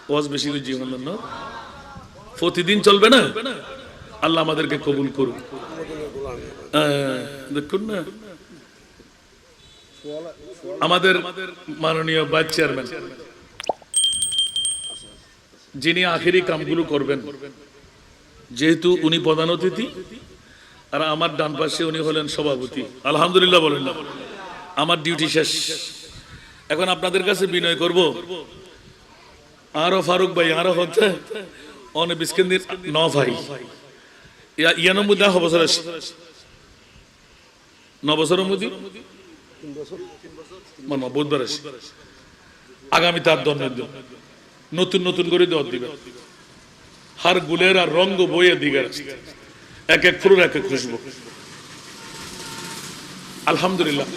ওয়াজ বেশি করে জীবন না প্রতিদিন চলবে না। আল্লাহ আমাদেরকে কবুল করুন। দেখুন না আমাদের মাননীয় ভাইস চেয়ারম্যান যিনি আখেরি কামগুলো করবেন, যেহেতু উনি প্রধান অতিথি আর আমার ডান পাশে উনি হলেন সভাপতি। আলহামদুলিল্লাহ বলেন না, আমার ডিউটি শেষ। এখন আপনাদের কাছে বিনয় করব, আরো ফারুক ভাই আরো হচ্ছে অনেক বিস্কেন্দির ন ভাই ইয়ানোর মধ্যে বছর আছে 9 বছরের মধ্যে বুধবার আছে। আগামী তার দন্ড নতুন নতুন করে দেওয়ার দিবে, হার গুলের আর রঙ বইয়ের দিকে এক এক ফুলের এক এক খুশবো। আলহামদুলিল্লাহ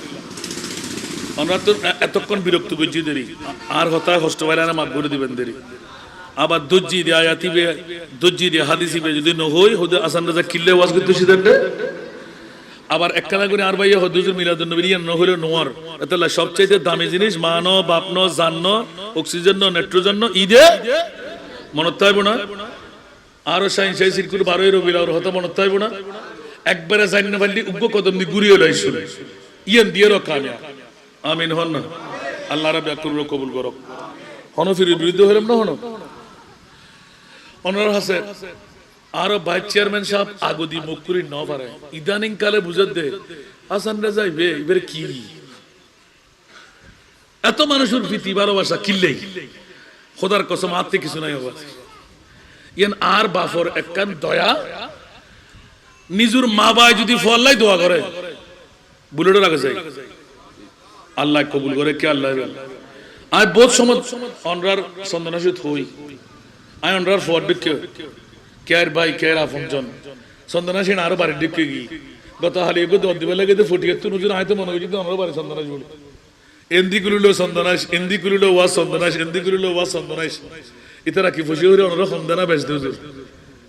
আমরা তো এতক্ষণ বিরক্ত করছি দেরি আর হতায় হষ্ট বাইরে মাত করে দিবেন দেরি। আবার দজ্জি দিয়ে আয়াতিবে দজ্জি দিয়ে হাদিসিবে যদি নহই হুদে আসান রাজা কিল্লে ওয়াজ করতে সিদ্ধান্তে আবার একখানা করে আর ভাইয়া হদুজুর মিলাদুন নবী ন হইল নোয়ার এতলা সবচেয়ে দামি জিনিস মানো বাপনো জান্ন অক্সিজেন নাইট্রোজেন ঈদে মনত থাকবো না। আরো সাইন্স সিরকুর 12 রবিউল আউয়াল হতা মনত থাকবো না। একবারে জান্ন ভাল্লি উগ্র কদম দি ঘুরিয়ে লই শুনে ইয়ান দিয়ে কামিয়া আমিন হন না। আল্লাহ রাব্বি আকরুল কবুল করো। হনফির বিরুদ্ধে হলাম না হন অনর হাসে আরো ভাইস চেয়ারম্যান সাহেব আগদি মুখ করে ন পারে ইদানিং কালে বুঝাত দে হাসান রে যাইবে এবারে কি এত মানুষের প্রীতি ভালোবাসা কিল্লেই খোদার কসম আত্মে কিছু নাই হবে ইয়ান আর বাফর একখান দয়া নিজুর মা বাই যদি ফল্লাই দোয়া করে বুলেটও রাখা যায় আল্লাহ কবুল করে কে আল্লাহ আর বহুত সময় অনরার সন্দেহাসিত হই আই অনরার ফর দিকে কেয়ার ভাই কেয়ার আপনজন সন্দেহাসীন আরো বাড়ির দিকে গিয়ে গত হালি এগো দর দিবে লাগে ফুটিয়ে তুই নজর আয়তো মনে হয়েছে তো আমরা বাড়ি সন্দেহাস বলি এন্দি কুলিলো সন্দেহাস এন্দি কুলিলো ওয়াজ সন্দেহাস এন্দি কুলিলো ওয়াজ সন্দেহাস ইতারা কি ফুসি হইরে অনরা সন্দেহা বেচ দিও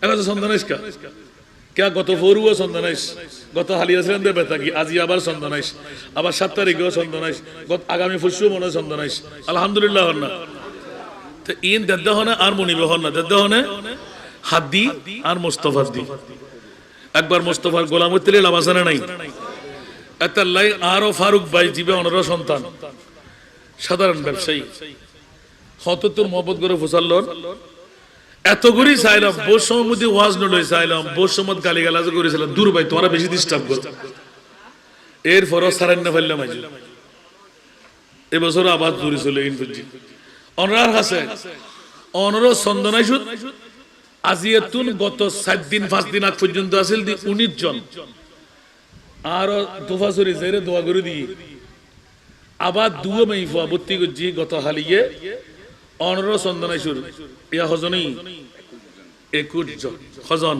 এখন সন্দেহাস কা क्या गत फरुआ सन्दनाइस गत हालियाছিলেন দে বেতাকি আজি আবার সন্দনাইস আবার 7 তারিখেও সন্দনাইস গত আগামী ফুসু মনে সন্দনাইস আলহামদুলিল্লাহ হন্না তো ইন দদ্দা হনে আর মনিবে হন্না দদ্দা হনে হাদি আর মুস্তাফা দি একবার মুস্তাফার গোলাম হইতে লাবাসানা নাই এতাল্লাই আরো ফারুক ভাই জিবে অনরা সন্তান সাধারণ ব্যবসায়ী হততুর মোহাম্মদ করে ফুসাল্লন এত করি চাইলাম বোর সময় মধ্যে ওয়াজ নলই চাইলাম বোর সময় গালিগালাজ করেছিলাম দূর ভাই তোমরা বেশি ডিস্টার্ব করো এরপরও সারান্না ফেললাম আজ এবছর আবার দূরে চলে ইনফুজি অনরার হাসে অনরো সন্দনাইসুত আজিয়াতুন গত 7 দিন 5 দিন আগ পর্যন্ত আছিল দি 19 জন আর দুফাসরি জেরে দোয়া করে দি আবার দুও মাইফা ভর্তি করছি গত হালিয়ে অনর সন্দনাইসুর ইয়া হজনী 21 জন হজন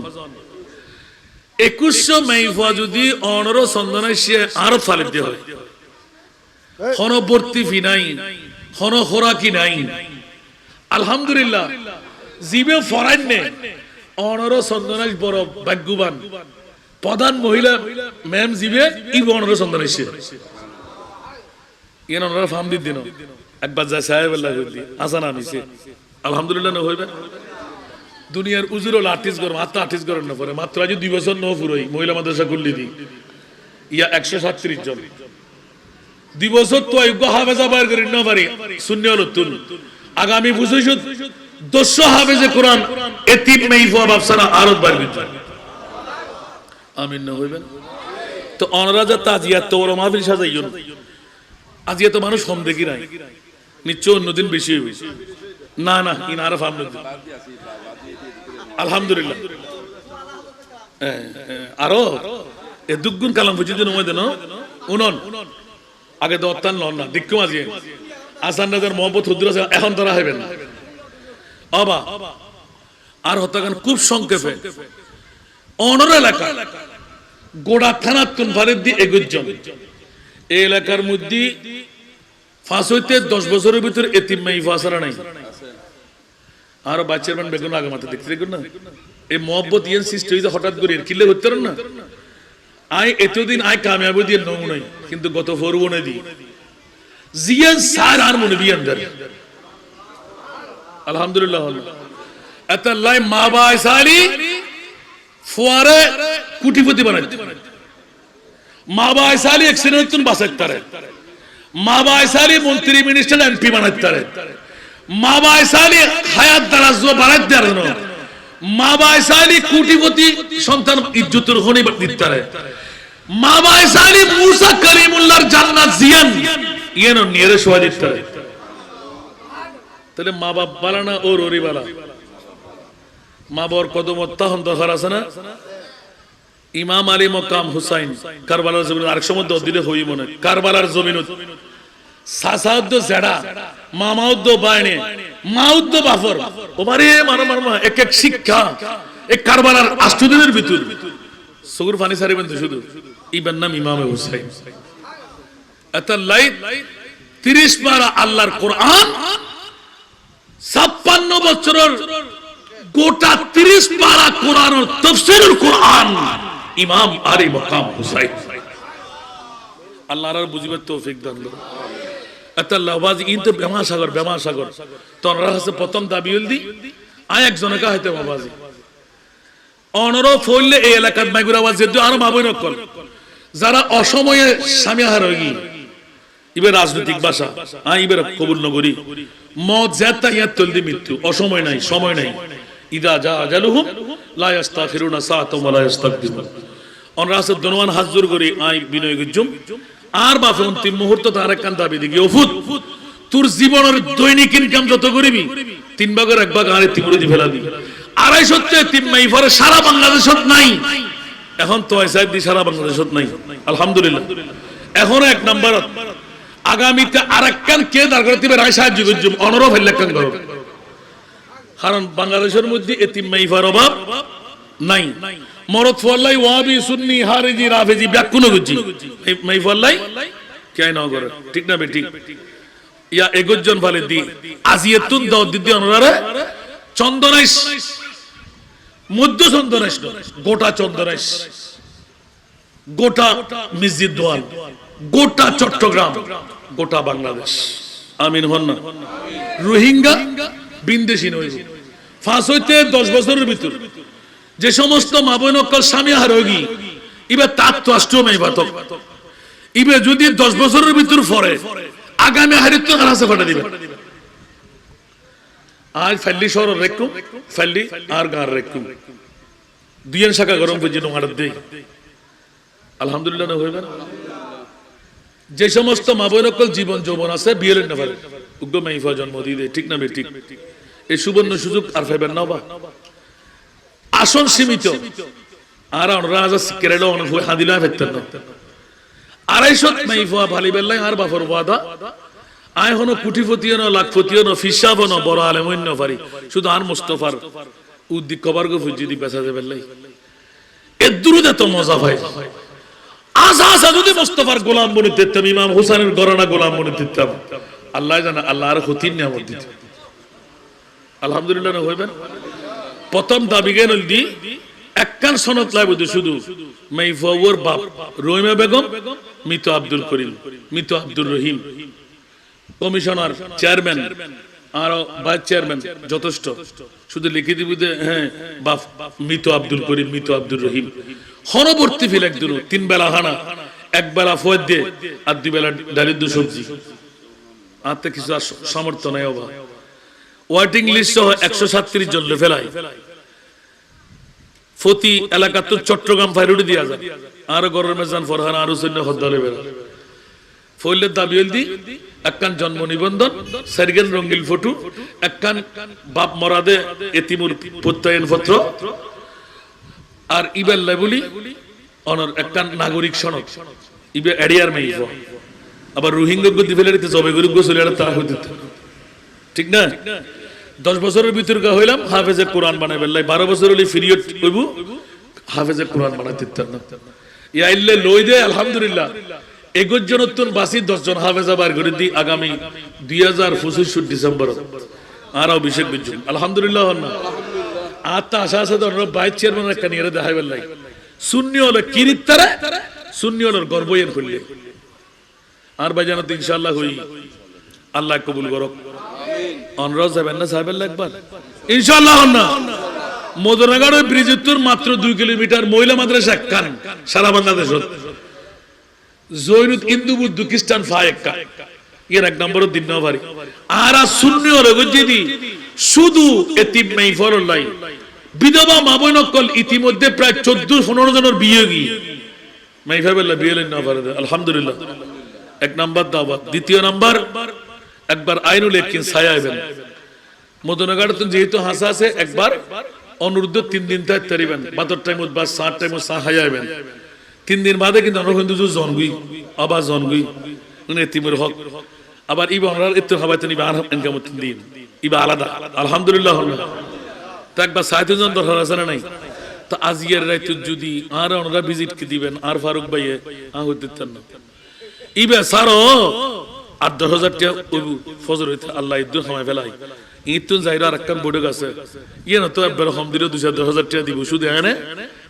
2100 মাইফা যদি অনর সন্দনাইসে আরো ফালিত হয় হনবর্তী ফি নাই হন খোরাকি নাই আলহামদুলিল্লাহ জিবে ফরাইনে অনর সন্দনাইস বড় ভাগ্যবান প্রধান মহিলা ম্যাম জিবে ই অনর সন্দনাইসে ইন অনর ফাম দিন একবার যা সাহেব আল্লাহ কইলি আসান আমিছে আলহামদুলিল্লাহ ন হইবে দুনিয়ার উজুরও লাটিস গরম আত্মা আটিস গরম না পরে মাত্র আজ 2 বছর ন ফুরই মহিলা মাদ্রাসা খুললি দি ইয়া 137 জন 2 বছর তো আইব হাফেজা বাইর করি না পারি শূন্য হলো তুল আগামী বুঝইছ 200 হাফেজে কোরআন এতিম মাইফা বাপসানা আরত বাইর করতে আমিন না হইবেন তো অনরাজা তাজিয়া তোর মাহফিল সাজাইও আজ এত মানুষ কম দেখি নাই নিশ্চয় অন্যদিন বেশি হইবে না না ইন আরফ আমদ আলহামদুলিল্লাহ আরো এ দুগুণ কালাম বুঝিতে নয় দেন উনন আগে দত্তান নন না দিক্কু মাঝে আসান রাজার মোহাম্মদ হুজুর আছে এখন তারা হইবেন না আবা আর হত্যাকাণ্ড খুব সংক্ষেপে অনর এলাকা গোড়া থানার তুন ফারিদ দি 21 জন এই এলাকার মধ্যে 5 হইতে 10 বছরের ভিতরে এতিম মাইফা আসরা নাই আর বাচ্চার বেগুন আগে মাথা দেখতে দেখুন না এই মোহব্বত ইয়ান সৃষ্টি হইতে হঠাৎ করে কিল্লে হইতে না আই এতদিন আই কামিয়াবি দিয়ে নমু নাই কিন্তু গত ফরবনে দি জিয়ান সার আর মনে বিয়ান ধরে আলহামদুলিল্লাহ এত লাই মা বাইসালি ফুয়ারে কুটিপতি বানাইতে মা বাইসালি এক্সিডেন্ট বাঁচাইতে মা বাইসালি মন্ত্রী মিনিস্টার এমপি বানাইতে মা বাইসালি হায়াত দারাজ বানাইতে পারেন মা বাইসালি কুটিপতি সন্তান ইজ্জতের খনি দিতে মা বাইসালি মুসা কলিমুল্লাহর জান্নাত জিয়ান ইয়েনো নিয়ে শোয়া দিতে তাহলে মা বাপ বালা না ওর ওরি বালা মা বাবার কদম অত্যাহন দরকার আছে না ইমাম আলী মকাম হুসাইন কারবালার জমিন আরেক সময় দিলে হই মনে কারবালার জমিন সাসাউদ্দ জেডা মামাউদ্দ বাইনে মাউদ্দ বাফর ওবারে মানো মানো এক এক শিক্ষা এই কারবালার 8 দিনের ভিতর সুগুর ফানি সারিবেন তো শুধু ইবান নাম ইমাম হুসাইন এত লাইট 30 পারা আল্লাহর কোরআন 56 বছরের গোটা 30 পারা কোরআনের তাফসীরুল কোরআন ইমাম আলী মকাম হুসাইন আল্লাহর বুঝিবার তৌফিক দান করুন আল্লাহ বাজি ইনতে বেমা সাগর তোরা কাছে প্রথম দাবি হলদি আয় একজনে কা হইতে বাবাজি অনর ফইলে এই এলাকার মাইগুরা আওয়াজ যদি আর মাবই নকল যারা অসময়ে স্বামীহার হই ইবে রাজনৈতিক ভাষা ইবে কবুল নগরী মত জাতা ইয়া তলদি মৃত্যু অসময় নাই সময় নাই ইদা জা আজালুহুম লা ইস্তাখিরুনা সাআতাম ওয়া লা ইস্তাকদিমুন অন রাসূল দনওয়ান হাজুর করি আই বিনয় গুজুম আর বাপে অন্তিম মুহূর্ত তার একখান দাবি দিকে ওফুত তোর জীবনের দৈনিক ইনকাম যত করিবি 3 ভাগের 1 ভাগ আরে তিমুরে দি ফেলা দি 250 তিন মাই পরে সারা বাংলাদেশত নাই এখন তো সাহেব দি সারা বাংলাদেশত নাই আলহামদুলিল্লাহ এখন এক নম্বরত আগামীতে আরেকখান কে দাঁড় করে দিবে রায় সাহেব জিগুজুম অনরো ফেললেখান করো কারণ বাংলাদেশের মধ্যে এতিম মাইফার অভাব নাই মরদ ফল্লাই ওয়াবি সুন্নি হারিজি রাফেজি ব্যাকুন গুজি মাইফল্লাই কেন না করে ঠিক না বে ঠিক ইয়া এগজন ফলে দি আজিয়াতুন দাও দিদি অনরারে চন্দনাইশ মধ্য চন্দনাইশ গোটা চন্দনাইশ গোটা মসজিদ দোয়াল গোটা চট্টগ্রাম গোটা বাংলাদেশ আমিন হন না রোহিঙ্গা বিন্দেশী নইব ফাঁস হইতে 10 বছরের ভিতর যে সমস্ত মা বোন অকল স্বামী হারোগী ইবে তার তো অষ্টমই বাতক ইবে যদি 10 বছরের ভিতর পরে আগামী হারিত হারাসে ফাটা দিবে আজ ফাল্লি শহর রেকুম ফাল্লি আর গার রেকুম দুইয়ের শাখা গরম করে জিনো মারাত দেই আলহামদুলিল্লাহ না হইবে যে সমস্ত মা বোন অকল জীবন যৌবন আছে বিয়ের না পারে উগ্র মাইফা জন্ম দিয়ে ঠিক না বে ঠিক এই সুবর্ণ সুযোগ আর পাইবেন না বা আসন সীমিত আর রাজা কেরালা অনেক হাদিলা ফেরতেন না 250 মাইফা ভালি বেল্লাই আর বাফর ওয়াদা আয় হনো কুটিপতি ন লাখপতি ন ফিসাব ন বড় আলেম ন পারি শুধু আর মুস্তাফার উদ্দি কবার গো ফুজি দি বেচা দে বেল্লাই এ দুরুদে তো মজা ভাই আজা যদি মুস্তাফার গোলাম বনে দিতাম ইমাম হোসেনের গরানা গোলাম বনে দিতাম আল্লাহ জানা আল্লাহর খতিন নিয়ামত দিত আলহামদুলিল্লাহ না হইবেন প্রথম দাবি গেল দি একখান সনদ লাগবে শুধু মাইফাওয়ার বাপ রহিমা বেগম মৃত আব্দুল করিম মৃত আব্দুর রহিম কমিশনার চেয়ারম্যান আর ভাইস চেয়ারম্যান যথেষ্ট শুধু লিখে দিবি হ্যাঁ বাপ মৃত আব্দুল করিম মৃত আব্দুর রহিম হরবর্তী ফিল একদিন 3 বেলা হানা 1 বেলা ফয়েদ দে আর 2 বেলা দারিদ্র সবজি আতে কিছু সামর্থ্য নাই অভাব ওয়াটিং লিস্ট সহ 137 জন ফেলাই ফতি এলাকা তো চট্টগ্রাম ফাইরুডি দিয়া যায় আর গরের মেজান ফরহান আর হুসেন হদ্দালে বেরা ফইলের দাবি হলদি একখান জন্ম নিবন্ধন সার্গেন রঙ্গিল ফটো একখান বাপ মরাদে এতিমুর প্রত্যয়ন পত্র আর ইবেল লেবুলি অনর একখান নাগরিক সনদ ইবে এডিয়ার মেইফ আবার রোহিঙ্গা গদি ফেলারিতে জবে গরু গোসলে আর তা হইতে ঠিক না 10 বছরের ভিতর কা হইলাম হাফেজে কোরআন বানাই বেল্লাই 12 বছর হলি পিরিয়ড হইব হাফেজে কোরআন বানাইতে দিতাম না ইয়া ইল্লে লই দে আলহামদুলিল্লাহ 21 জন নতুন বাসি 10 জন হাফেজা বার করে দি আগামী 2025 ডিসেম্বর আর অভিষেক বিজুম আলহামদুলিল্লাহ না আতা আশা আছে ধর ভাইস চেয়ারম্যান একটা নিয়ে দেখাই বেল্লাই সুন্নি হলো কিরিতারে সুন্নি হলো গর্বয়ের করলে আর ভাই জানাতে ইনশাআল্লাহ হই আল্লাহ কবুল করুক অনরাও যাবেন না সাহেবের একবার ইনশাআল্লাহ না মদনাগাড়ের ব্রিজের তোর মাত্র 2 কিলোমিটার মহিলা মাদ্রাসা একখান সারা বাংলাদেশ জৈনুত হিন্দু বুদ্ধ খ্রিস্টান ফায়েক্কা এর এক নম্বর দিন না পারি আর সুন্নি হলো যদি শুধু এতিম মাইফর লাই বিধবা মা বোন নকল ইতিমধ্যে প্রায় 14-15 জনের বিয়ে গিয়ে মাইফাবেল্লা বিয়ে না পারে আলহামদুলিল্লাহ এক নাম্বার দাওয়াত দ্বিতীয় নাম্বার একবার আইনুল একিন ছায়াইবেন মদনগাড় যেহেতু হাসা আছে একবার অনুরুদ্ধ 3 দিন থাকতে পারিবেন বাতর টাইমত বা 7 টাইমত সাহায়াইবেন 3 দিন বাদে কিন্তু আমরা কিন্তু জনগুই আবার জনগুই মানে এতিমের হক আবার ইবা আমরা এত খাবাইতে নিবা আর ইনকাম 3 দিন ইবা আলাদা আলহামদুলিল্লাহ তো একবার 60 জন দরকার আছে না নাই তো আজিয়ার রাইত যদি আর ওনারা ভিজিট কি দিবেন আর ফারুক ভাইয়ে আহুত দিতেন না ইবা সারো 8-10,000 টাকা ফজর হইতে আল্লাহ ইদ্দুর সময় ফেলাই ইতুন যাইরা আরেকখান বড় আছে ইয়ে না তো একবার কম দিলে 200-10,000 টাকা দিব শুধু এনে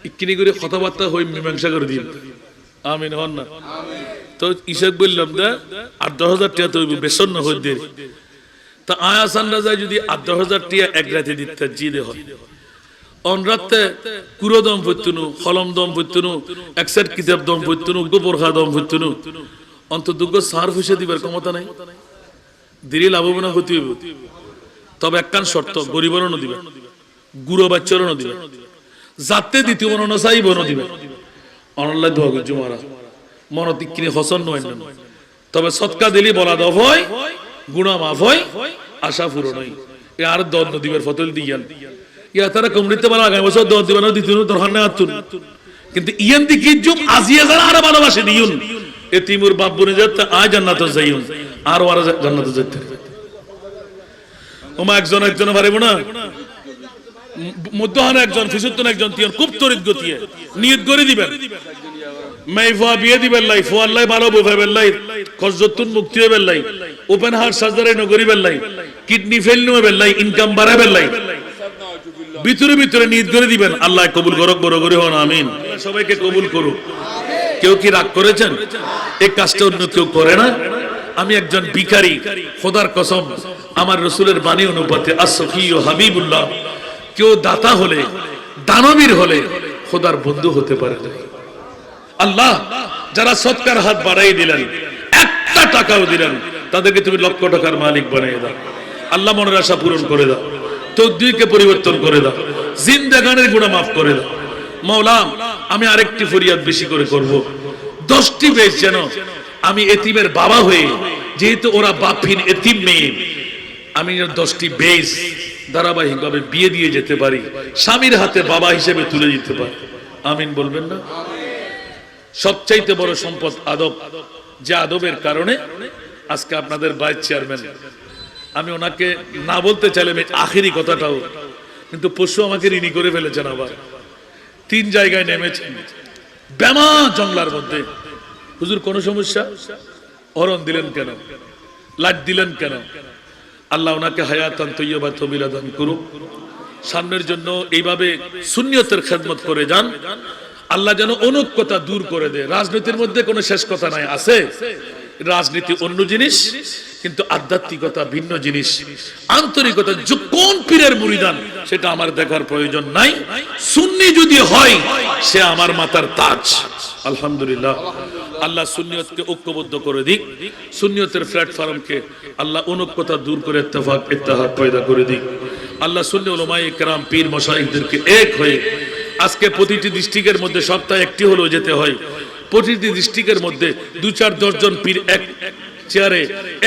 ইকিনি করে কথাবার্তা হই মীমাংসা করে দিন আমিন হন না তো ইশাক বললাম না 8-10,000 টাকা তো বেসন না হই দেরি তা আয়াসান রাজা যদি 8-10,000 টাকা এক রাতে দিতে জিদে হয় অন রাতে কুরো দম পড়তুনু কলম দম পড়তুনু এক সেট কিতাব দম পড়তুনু গোবরখা দম পড়তুনু অন্তদুগ্গ সার ফুসে দিবার ক্ষমতা নাই দেরি লাভবান হতে হইব তবে একখান শর্ত গরিবেরও দিবে গুরু বাচ্চারও দিবে যাতে দ্বিতীয় মনে চাইব দিবে অনলাই দোয়া করছি মহারাজ মনতি কিনে হসন নয় না তবে সৎকা দিলি বলা দফ হয় গুণা মাফ হয় আশা পূরণ হয় আর দণ্ড দিবের ফতল দিয়ান ইয়া তারা কমরিতে বলা আগামী বছর দণ্ড দিবেন দ্বিতীয় দরকার নেই আতুন কিন্তু ইয়ান দিকে জুম আজিয়ে যারা আর ভালোবাসে দিউন এতিমুর বাপ বনে যেতে আয় জান্নাতে যাইউন আর ওরা জান্নাতে যেতে ওমা একজন পারিব না মধ্যহানে একজন ফিসুত্তন একজন তিয়ান খুব তরিত গতিয়ে নিয়ত করে দিবেন মাইফা বিয়ে দিবেন লাই ফোয়াল্লাই ভালো বুফাইবেন লাই খরজতুন মুক্তি হইবেন লাই ওপেন হার্ট সার্জারি নগরিবেন লাই কিডনি ফেল নবেন লাই ইনকাম বাড়াবেন লাই ভিতরে ভিতরে নিয়ত করে দিবেন আল্লাহ কবুল করুক বড় করে হন আমিন সবাইকে কবুল করুক কেউ কি রাগ করেছেন এই কাজটা অন্য কেউ করে না আমি একজন ভিখারি খোদার কসম আমার রাসূলের বাণী অনুপাতে as-সফি ও হাবিবুল্লাহ কেউ দাতা হলে দানবীর হলে খোদার বন্ধু হতে পারে না আল্লাহ যারা সৎকার হাত বাড়াই দিলেন একটা টাকাও দিলেন তাদেরকে তুমি লক্ষ টাকার মালিক বানিয়ে দাও আল্লাহ মনের আশা পূরণ করে দাও তকদীরকে পরিবর্তন করে দাও জিন্দেগানের গুনাহ maaf করে দাও মাওলা আমি আরেকটি ফরিয়াদ বেশি করে করব 10টি বেশ যেন আমি এতিমের বাবা হয়ে যেহেতু ওরা বাপহীন এতিম মেয়ে আমি 10টি বেশ ধারাবাহিকভাবে বিয়ে দিয়ে যেতে পারি স্বামীর হাতে বাবা হিসেবে তুলে দিতে পারি আমিন বলবেন না সবচাইতে বড় সম্পদ আদব যে আদবের কারণে আজকে আপনাদের ভাইস চেয়ারম্যান আমি ওনাকে না বলতে চাইলাম আখেরি কথাটাও কিন্তু পশু আমাকে ঋণী করে ফেলেছেন আবার 3 জায়গায় নেমেছেন বেমা জঙ্গলার মধ্যে হুজুর কোন সমস্যা হরণ দিলেন কেন লাট দিলেন কেন আল্লাহ ওনাকে হায়াতান তৈয়বা তবিলা দান করুক সামনের জন্য এইভাবে সুন্নিয়তের খেদমত করে যান আল্লাহ যেন অনৈক্যতা দূর করে দেয় রাজনীতির মধ্যে কোনো শেষ কথা নাই আছে রাজনীতি অন্য জিনিস কিন্তু আধ্যাত্মিকতা ভিন্ন জিনিস আন্তরিকতা কোন পীরের মুরিদান সেটা আমার দেখার প্রয়োজন নাই সুন্নি যদি হয় সে আমার মাথার তাজ আলহামদুলিল্লাহ আল্লাহ সুন্নিয়তকে ঐক্যবদ্ধ করে দিক সুন্নিয়তের প্ল্যাটফর্মকে আল্লাহ অনৈক্যতা দূর করে ইত্তেফাক ইত্তেহাদ পয়দা করে দিক আল্লাহ সুন্নি উলামায়ে কেরাম পীর মাশায়েখদেরকে এক হয়ে আজকে প্রতিটি ডিস্ট্রিক্টের মধ্যে সপ্তাহে একটি হলেও যেতে হয় প্রতিটি ডিস্ট্রিক্টের মধ্যে 2-4-10 জন পীর এক চেয়ারে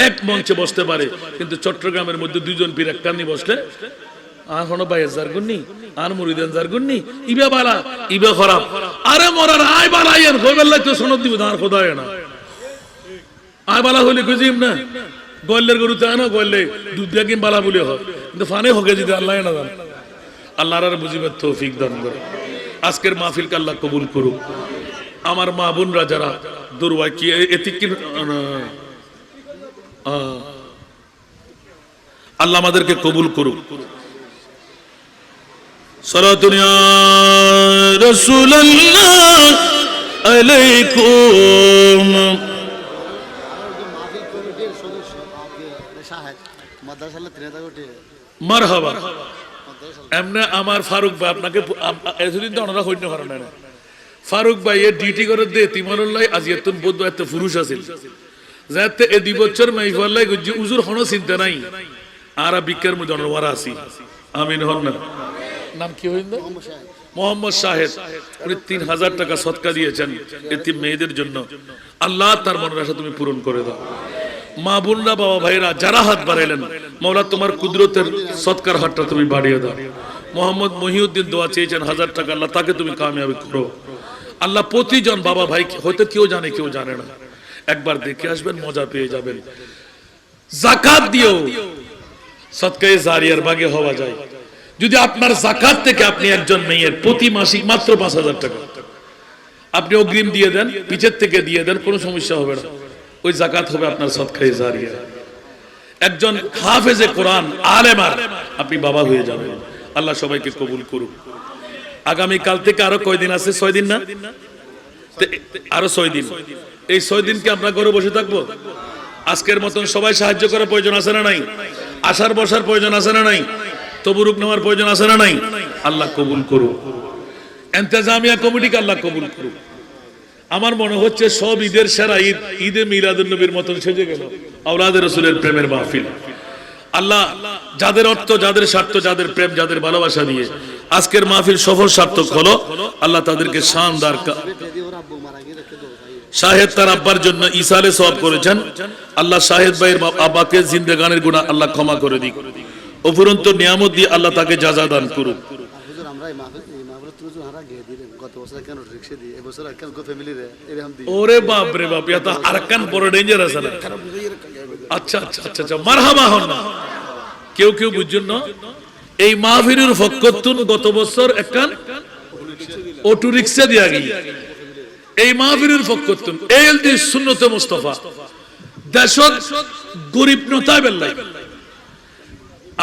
এক মঞ্চে বসতে পারে কিন্তু চট্টগ্রামের মধ্যে 2 জন পীর এক কান্নি বসলে আর হনো ভাই জারগুন্নি আর মুরিদান জারগুন্নি ইবা বালা ইবা খারাপ আরে মরার আয় বালা ইয়ান কইবেল্লাই তো সনদ দিব আর খোদা না আয় বালা হইলে কইজিম না গল্লের গরুতে আনো গল্লে দুধ দিয়া কিম বালা বলে হয় কিন্তু ফানে হকে যদি আল্লাহ না জানে আল্লাহর আর বুঝিবার তৌফিক দান করে আজকের মাহফিলকে আল্লাহ কবুল করুক আমার মা বোনরা যারা দুর্বাই কি এতি কি আল্লাহ আমাদেরকে কবুল করুক সালাতুন ইয়া রাসূলুল্লাহ আলাইকুম মাহফিল কমিটির সদস্য শাহেদ মাদ্রাসা মারহাবা। এমনি আমার ফারুক ভাই আপনাকে এতদিন তো ওনারা হইতে পারে না। ফারুক ভাই এর ডিউটি করে দে তিমারুল্লাহ আজিয়াতুন বৌদ্ধ এত পুরুষ আছিল যাতে এই 2 বছর মাইফাল্লাহ গুজি উজুর হনো চিন্তা নাই আর বিকের মধ্যে অনওয়ারা আছি। আমিন হন না। নাম কি হইল? মোহাম্মদ শাহেদ। উনি 3000 টাকা সদকা দিয়েছেন এতিম মেয়েদের জন্য। আল্লাহ তার মনের আশা তুমি পূরণ করে দাও। মা বোনরা বাবা ভাইরা যারা হাত বাড়াইলেন মাওলা তোমার কুদরতের সদকার হাতটা তুমি বাড়িয়ে দাও। মোহাম্মদ মহিউদ্দিন দোয়া চেয়েছেন 1000 টাকা, আল্লাহ তাকে তুমি কামিয়াবি করো। আল্লাহ প্রতিজন বাবা ভাই হয়তো কেউ জানে কেউ জানে না, একবার দেখে আসবেন মজা পেয়ে যাবেন। যাকাত দিও, সদকায়ে জারিয়ার ভাগে হওয়া যায়। যদি আপনার যাকাত থেকে আপনি একজন মেয়ের প্রতি মাসিক মাত্র 5000 টাকা আপনি অগ্রিম দিয়ে দেন, পিছের থেকে দিয়ে দেন, কোনো সমস্যা হবে না। ওই যাকাত হবে আপনার সদকায়ে জারিয়া। একজন হাফেজে কোরআন আলেমার আপনি বাবা হয়ে যাবেন। আল্লাহ সবাইকে কবুল করুক। আগামী কাল থেকে আরো কয়দিন আছে? 6 দিন না? আরো 6 দিন। এই 6 দিন কি আমরা ঘরে বসে থাকবো? আজকের মতন সবাই সাহায্য করার প্রয়োজন আছে না নাই? আসার বসার প্রয়োজন আছে না নাই? তবরুক নেওয়ার প্রয়োজন আছে না নাই? আল্লাহ কবুল করুক। ইন্তেজামিয়া কমিটিকে আল্লাহ কবুল করুক। আমার মনে হচ্ছে সব ঈদের সেরা ঈদ ঈদে মিলাদুন নবীর মতন সেজে গেল আওলাদে রাসূলের প্রেমের মাহফিল। আল্লাহ যাদের অর্থ, যাদের স্বার্থ, যাদের প্রেম, যাদের ভালোবাসা নিয়ে আজকের মাহফিল সফল সার্থক হলো, আল্লাহ তাদেরকে শানদার। শাহেদ তার আব্বার জন্য ইসালে সওয়াব করেছেন, আল্লাহ শাহেদ ভাইয়ের আব্বাকে জিন্দেগানের গুনাহ আল্লাহ ক্ষমা করে দিক। উপরন্ত নিয়ামত দিয়ে আল্লাহ তাকে জাযা দান করুক। ওরে বাপ রে বাপ, এটা আরকান বড় ডেঞ্জার আছে না? আচ্ছা আচ্ছা আচ্ছা আচ্ছা, মারহাবা হন না। কেউ কেউ বুঝছেন না, এই মাহফিলের ফকতুন গত বছর একখান অটো রিকশা দিয়া গই। এই মাহফিলের ফকতুন এলডি সুন্নতে মুস্তাফা দেশত গরিব নতায় বেল্লাই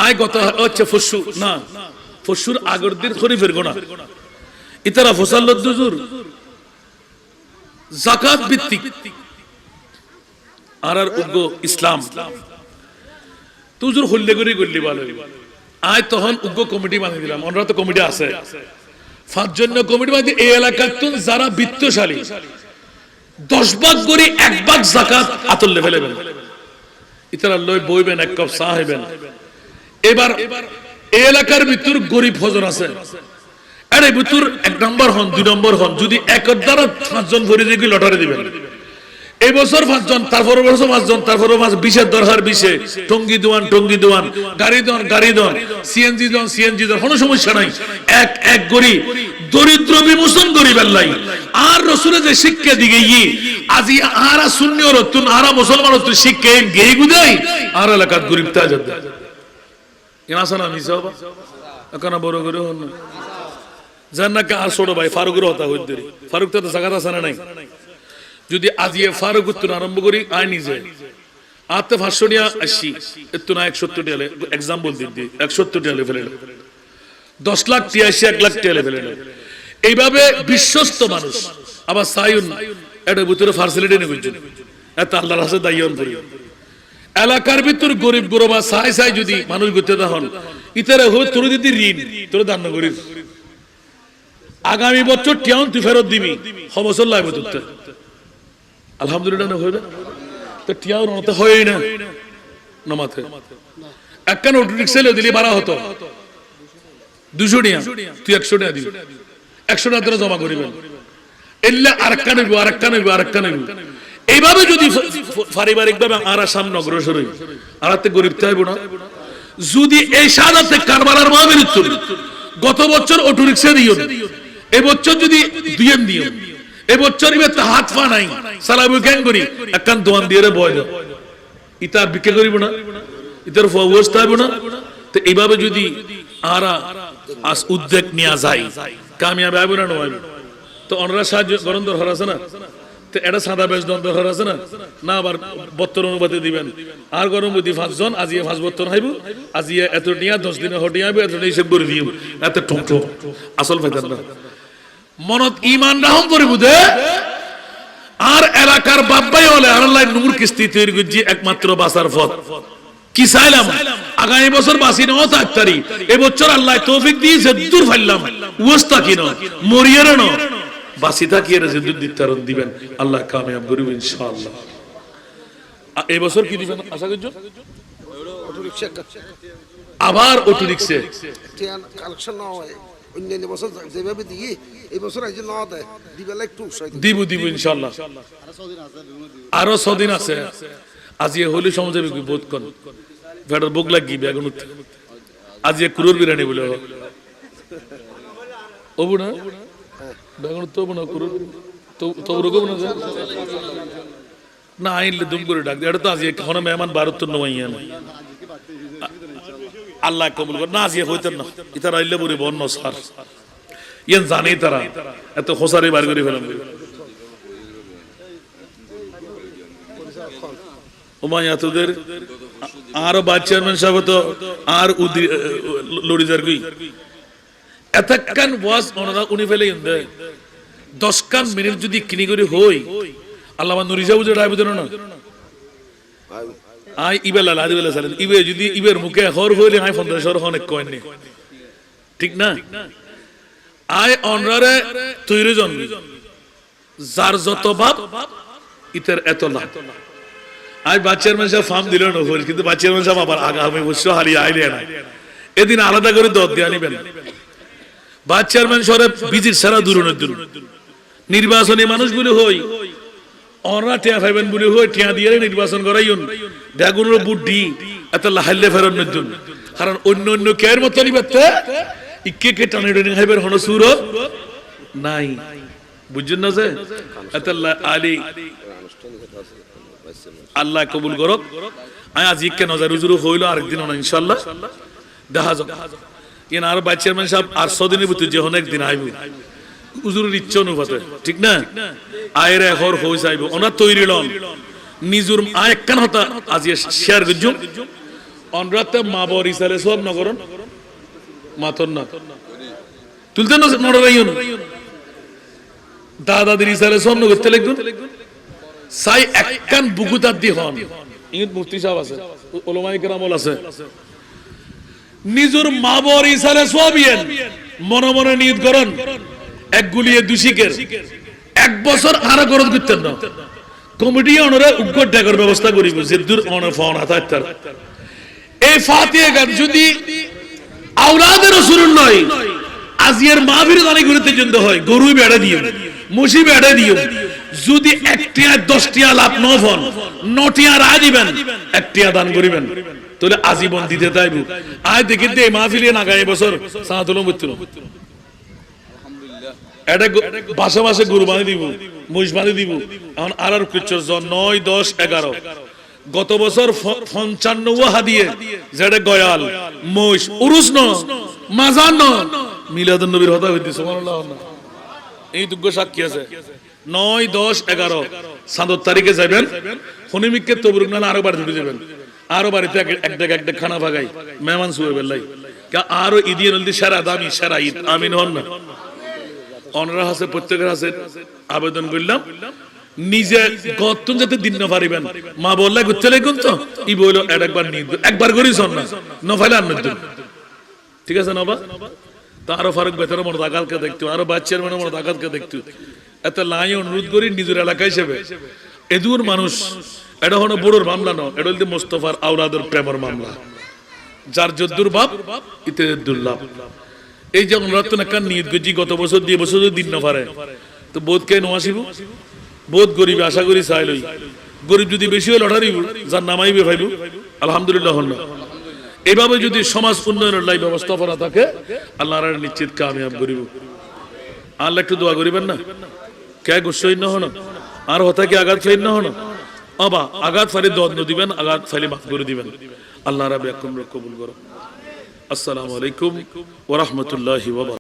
আয় গত হচ্ছে ফসু না ফসুর আগর দিন খরিফের গোনা ইতারা ফসাল্লত দুজুর যাকাত ভিত্তিক আর উগ্র ইসলাম তুজুর হল্লে করি গল্লি ভালো আয় তখন উগ্র কমিটি বানিয়ে দিলাম। ওনারা তো কমিটি আছে, 5 জন কমিটি বানিয়ে এই এলাকার যারা বিত্তশালী 10 ভাগ করে 1 ভাগ যাকাত আতলে ফেলেবেন। ইতারা লই বইবেন, 1 কাপ চা হইবেন। এবার এই এলাকার ভিতর গরিব হজন আছে, আরে ভিতর 1 নম্বর হন 2 নম্বর হন, যদি একর দ্বারা 5 জন ভরে দিয়ে লটারি দিবেন। এই বছর 5 জন, তারপর বছর 5 জন, তারপর 20-এর দরকার 20-এ, টঙ্গি দোয়ান, গাড়ি দন, সিএনজি দন, কোনো সমস্যা নাই। এক গরিব দরিদ্র বিমোচন গরিব আল্লাহ। আর রাসূলের যে শিক্ষা দিকে আজি আরা সুন্নি ও রতুন আরা মুসলমান তো শিক্ষা গেই গুদাই আর এলাকার গরিব তাজাদ ইনাসানা মিসাবা এখন বড় করে হন জান্নাকে আর ছোট ভাই ফারুকের হতা হইদরি। ফারুক তো জায়গা আছে না নাই? যদি আজিয়ে ফারুক উত্তর আরম্ভ করি আয় নিজে আতে 500 টাকা 80 এত না 170 টাকা एग्जांपल দিই 170 টাকা ফেলে 10 লাখ 83 1 লাখ টাকা ফেলে। এইভাবে বিশ্বস্ত মানুষ আবার সায়ুন এটা ভিতরে ফ্যাসিলিটি নেই বুঝছেন, এত আল্লাহর কাছে দায়ন করি। এলাকার ভিতর গরিব গরবা সাই যদি মানুষ গতে হন ইতারে হয় তোর দিদি ঋণ তোর দান করিস আগামী বছর টিয়ান তুই ফেরত দিবি খবর লাগবে তোর। আলহামদুলিল্লাহ না হইবে তো টিয়াও নতে হয় না নমাতে একখান অটো রিক্সা দিলি ভাড়া হতো 200 টাকা, তুই 100 টাকা দিবি, 100 টাকা তোরা জমা করিবেন। এল্লা আরেকখান হইব। এইভাবে যদি পারিবারিক ভাবে আর সামনে অগ্রসর হই আরাতে গরিব চাইব না। যদি এই সাদাতে কারবালার মাহফিল চলি গত বছর অটো রিক্সা দিও, এই বছর যদি দুইয়েন দিও, এই বছর ইবে তা হাত পা নাই সালাবু কেন করি একখান দোয়ান দিয়ে রে বয় ইতা বিক্রি করিব না, ইতার অবস্থা হইব না। তো এইভাবে যদি আরা আজ উদ্যোগ নেওয়া যায় কামিয়াব হবে না নয়। তো অনরা সাহায্য গরম দরকার আছে না, তো এটা সাদা বেশ দরকার আছে না, না আবার 72 অনুপাতে দিবেন। আর গরম বুদ্ধি 5 জন আজিয়ে 5 72 হইব, আজিয়ে এত নিয়া 10 দিনে হটি আইব, এত হিসাব করে দিও, এত ঠক আসল ফায়দা না। মনত ঈমান রাহম করে বুঝে আর এলাকার বাপ্পাই হলে আল্লাহ নূর কিস্তি তৈরি করছি একমাত্র বাসার পথ কি চাইলাম আগামী বছর বাসি 9 তারিখ এই বছর আল্লাহ তৌফিক দিয়েছে দূর ফাইলাম ওয়াস্তা কিনো মরিয়ার না বাসি থাকিয়ে জিদ্দুর দিতারন দিবেন আল্লাহ কামিয়াব করবে ইনশাআল্লাহ এই বছর কি দিবেন আশা করছো অটো রিকশা আবার অটো রিকশা কালেকশন না হয় অন্যান্য বছর যেভাবে দিই এই বছর আইজ না দেয় দিবেলা একটু উৎসাহ দিব ইনশাআল্লাহ আরো 6 দিন আছে আজি হলি সমাজে বহুত কোন ভেড়ার বুক লাগি বেগুন আজি কুরুর বিরিয়ানি বলে ওবু না বেগুন তো বনা কুরুর তো রকম না না আইলে দুম করে ডাক এটা তো আজি এখন মেহমান ভারত নমাইয়া না আল্লাহ কবুল কর না আজি হইতেন না ইতার আইলে পুরি বন্য সার ইয়ান জানে তারা এত খোসারি বার করে ফেলাম ওমায়াতুদের আর ভাইস চেয়ারম্যান সাহেব তো আর লড়িজার গই এতক্ষণ ওয়াজ ওনারা উনি ফেলে ইন্দে 10 কান মিনিট যদি কিনি করে হই আল্লাহ নুরিজা বুঝে ডাইবে দেন না আই ইবেলা লাদি বেলা সালেন ইবে যদি ইবের মুখে হর হইলে আই 1500 অনেক কয়েন নে ঠিক না আই অনরারে তৈরি জন যার যত বাপ ইতের এত লাভ আই বাচ্চার মানুষ ফার্ম দিল না কিন্তু বাচ্চার মানুষ আবার আগামী বছর হারিয়ে আইলে না এদিন আলাদা করে দর দিয়ে আনিবেন বাচ্চার মানুষের বিজির সারা দূরনের জন্য নির্বাচনী মানুষগুলো হই অনরা টিয়া পাইবেন বলে হই টিয়া দিয়ে নির্বাচন করাইন বেগুনের বুদ্ধি এত লাহাইলে ফেরানোর জন্য কারণ অন্য অন্য কেয়ার মতো নিবাতে ইকে কে টানে টানে খাইবেন হন সুরত নাই বুঝছেন না যে এত আলী আল্লাহ কবুল করক আজ ইকে নজর উজুর হইল আরেকদিন না ইনশাআল্লাহ দেখা যাক ইন আর ভাইস চেয়ারম্যান সাহেব আর 100 দিনের ভিতর যে অনেক দিন আইব উজুরের ইচ্ছা অনুপাতে ঠিক না আয়ের এখন হই যাইব ওনা তৈরি লন নিজুর আয় একখান হতা আজ শেয়ার গজুম অনরাতে মা বর ইসালে সব নগরন মাতন না তুলতে না নড়াইন দাদা দির ইসালে সব নগরতে লাগুন সাই একখান বুকুতার দি হন ইংত মুফতি সাহেব আছে ওলামায়ে কেরামল আছে নিজুর মা বর ইসালে সব ইয়েন মনে মনে নিয়ত করেন এক গুলিয়ে দুশিকের এক বছর আর গরজ করতেন না কমিটি অনরা উগ্র ডাকর ব্যবস্থা করিব জিদ্দুর অনর ফোন আতার এই ফাতিহা গান যদি আওলাদের রাসূল নয় আজিয়ের মাহফিল গানে ঘুরতে জন্য হয় গরু বেড়া দিও মুসি বেড়া দিও যদি একটিয়া 10টিয়া লাভ নফন 9টিয়া রায় দিবেন একটিয়া দান করিবেন তাহলে আজীবন দিতে চাইব আজ দেখি দে মাহফিলে না গায়ে বছর সাহাতুল মুত্তুল এটা বাসা মাসে গরু বাঁধি দিব মহিষ বাঁধি দিব এখন আর কিছু 9 10 11 গত বছর 55 হাদিয়ে যেটা গয়াল মহিষ উরুস ন মাজান ন মিলাদুন নবীর হতা হইতে সুবহানাল্লাহ এই দুগ্গ সাক্ষী আছে 9 10 11 7 তারিখে যাবেন হনিমিককে তবরুক না আরো বার ছুটি যাবেন আরো বাড়িতে একটা খানা ভাগাই মেহমান শুয়ে বেলাই আরো ঈদের নলদি সারা দামি সারা ঈদ আমিন হন না অনরা হাসে প্রত্যেকের হাসে আবেদন করলাম নিজে গতন যাতে দিন না পারিবেন মা বললে ঘুরতে লাগুন তো ই বললো একবার করিস না নফাইলে আন্নের জন্য ঠিক আছে নবা তা আরো ফারুক বেতার মনে আগালকে দেখতো আরো বাচ্চার মনে আগালকে দেখতো এত লাই অনুরোধ করি নিজের এলাকা হিসেবে এদুর মানুষ এটা হলো বড়োর মামলা ন এটা হল মোস্তফার আওলাদের প্রেমের মামলা যার যদ্দুর বাপ ইতে দুর্লাভ এই যে রত্ন কান নিয়ত গজি গত বছর দিয়ে বছর দিন না পারে তো বোধ কে নোয়াসিব বোধ গরিব আশা করি চাইলই গরিব যদি বেশি হয় লটারি যার নামাইবে ভাইব আলহামদুলিল্লাহ হল এইভাবে যদি সমাজ উন্নয়নের লাই ব্যবস্থাপনা থাকে আল্লাহ নিশ্চিত কামিয়াব করিব আল্লাহ একটু দোয়া করিবেন না কে গুসই না হন আর হতা কি আঘাত ফাইন না হন আবা আঘাত ফাইলে দন্ড দিবেন আঘাত ফাইলে মাফ করে দিবেন আল্লাহ রাব্বি কবুল করো আসসালামু আলাইকুম ওয়া রাহমাতুল্লাহি ওয়া বারাকাতুহু।